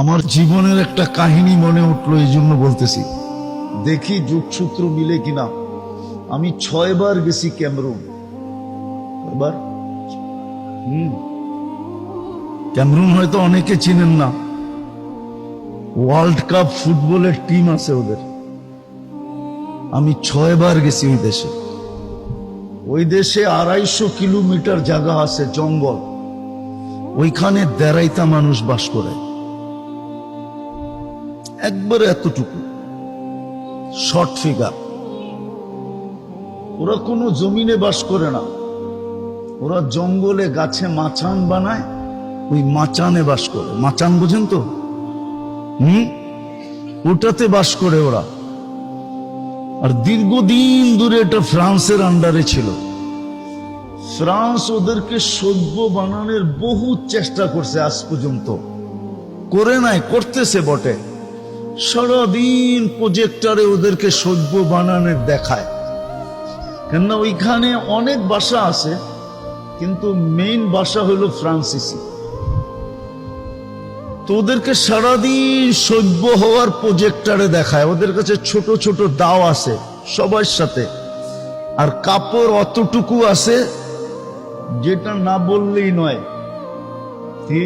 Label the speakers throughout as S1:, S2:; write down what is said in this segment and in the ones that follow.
S1: আমার জীবনের একটা কাহিনী মনে উঠলো, এই জন্য বলতেছি, দেখি যোগসূত্র মিলে কিনা। আমি 6 বার গেছি ক্যামেরুন। এবার ক্যামেরুন হয়তো অনেকে চিনেন না, ওয়ার্ল্ড কাপ ফুটবলের টিম আছে ওদের। আমি 6 বার গেছি ওই দেশে। ওই দেশে 250 কিলোমিটার জায়গা আছে, জঙ্গল। ওইখানে দেড়াইতা মানুষ বাস করে, একবারে এতটুকু শর্ট ফিগার। ওরা কোনো জমিনে বাস করে না, ওরা জঙ্গলে গাছে মাচান বানায়, ওই মাচানে বাস করে। মাচান বুঝেন তো? ওটাতে বাস করে ওরা। আর দীর্ঘদিন ধরে এটা ফ্রান্সের আন্ডারে ছিল। ফ্রান্স ওদেরকে সভ্য বানানোর বহু চেষ্টা করছে, আজ পর্যন্ত করে নাই, করতেছে বটে। সারাদিন প্রজেক্টরে ওদেরকে সভ্য বানানোর দেখায়, কেননা ওইখানে অনেক ভাষা আছে, কিন্তু মেইন ভাষা হলো ফ্রান্সিসি। তো ওদেরকে সারাদিন সভ্য হওয়ার প্রজেক্টরে দেখায়। ওদের কাছে ছোট ছোট দাও আছে সবার সাথে, আর কাপড় অতটুকু আছে যেটা না বললেই নয়। কি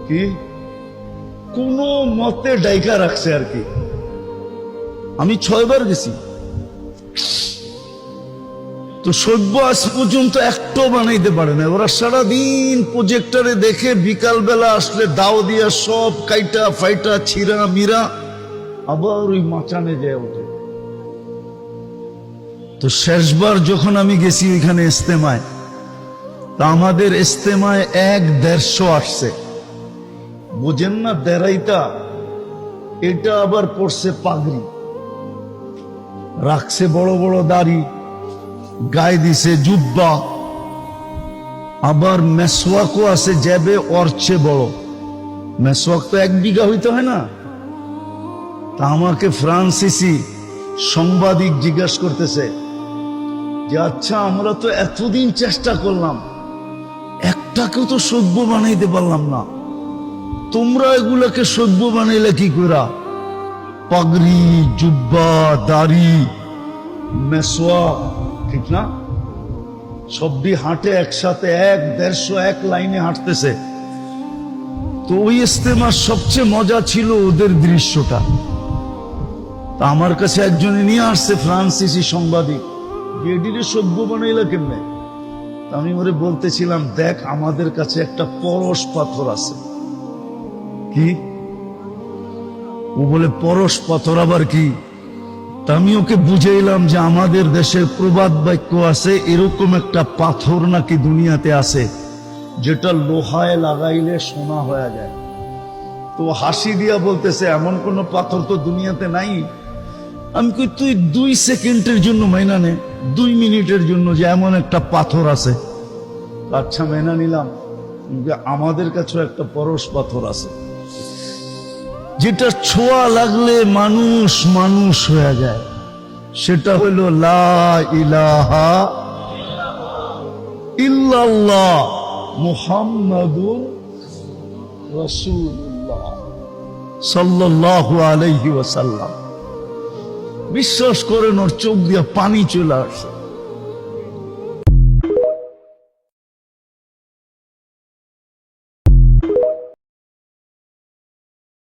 S1: কি কোন মতে ডাইকা রাখছে আর কি। আমি 6 বার গেছি, তো সভ্য আজ পর্যন্ত একটাও বানাইতে পারে না। ওরা সারাদিন প্রজেক্টরে দেখে, বিকাল বেলা আসলে দাও দিয়া সব কাইটা ফাইটা ছিঁড়া মিরা আবার ওই মাচানে যায় ওঠে। তো শেষবার যখন আমি গেছি ওইখানে ইস্তেমায়, তা আমাদের ইস্তেমায় 1-150 আসছে। বুঝেন না দেড়াইতা, এটা আবার পড়ছে পাগড়ি, রাখছে বড় বড় দাড়ি, গায়ে দিছে জুব্বা, আবার মেসওয়াকও আছে যাবে ওর চেয়ে বড়। মেসওয়াক তো 1 বিঘা হইতে হয় না। তা আমাকে ফ্রান্সিসি সাংবাদিক জিজ্ঞাসা করতেছে যে, আচ্ছা আমরা তো এতদিন চেষ্টা করলাম, একটাকেও তো সভ্য বানাইতে পারলাম না, তোমরা এগুলাকে সভ্য বানাইলে কি করা? পাগড়ি, জুব্বা, দাড়ি, মেসওয়াক, ঠিক না? সবটি হাঁটে একসাথে, 1-150 লাইনে হাঁটতেছে। তো ওই ইস্তেমার সবচেয়ে মজা ছিল ওদের দৃশ্যটা। তা আমার কাছে একজনে নিয়ে আসছে, ফ্রান্সিসি সাংবাদিক, গেডিরে সভ্য বানাইলা কেমনে? আমি ওরে বলতেছিলাম, দেখ আমাদের কাছে একটা পরশ পাথর আছে। কি? ও বলে পরশ পাথর আবার কি? তা আমি ওকে বুঝাইলাম যে আমাদের দেশে প্রবাদ বাক্য আছে, এরকম একটা পাথর নাকি দুনিয়াতে আছে যেটা লোহায় লাগাইলে সোনা হয়ে যায়। তো হাসি দিয়া বলতেছে, এমন কোন পাথর তো দুনিয়াতে নাই। আমি কই, তুই 2 সেকেন্ডের জন্য মাইনা নে, 2 মিনিটের জন্য, যে এমন একটা পাথর আছে। আচ্ছা মেনা নিলাম, আমাদের কাছেও একটা পরশ পাথর আছে যেটা ছোঁয়া লাগলে মানুষ মানুষ হয়ে যায়। সেটা হইল লা ইলাহা ইল্লাল্লাহ মুহাম্মাদুর রাসূলুল্লাহ সাল্লাল্লাহু আলাইহি ওয়াসাল্লাম। বিশ্বাস করেন, ওর চোখ দিয়ে পানি চলে আসে।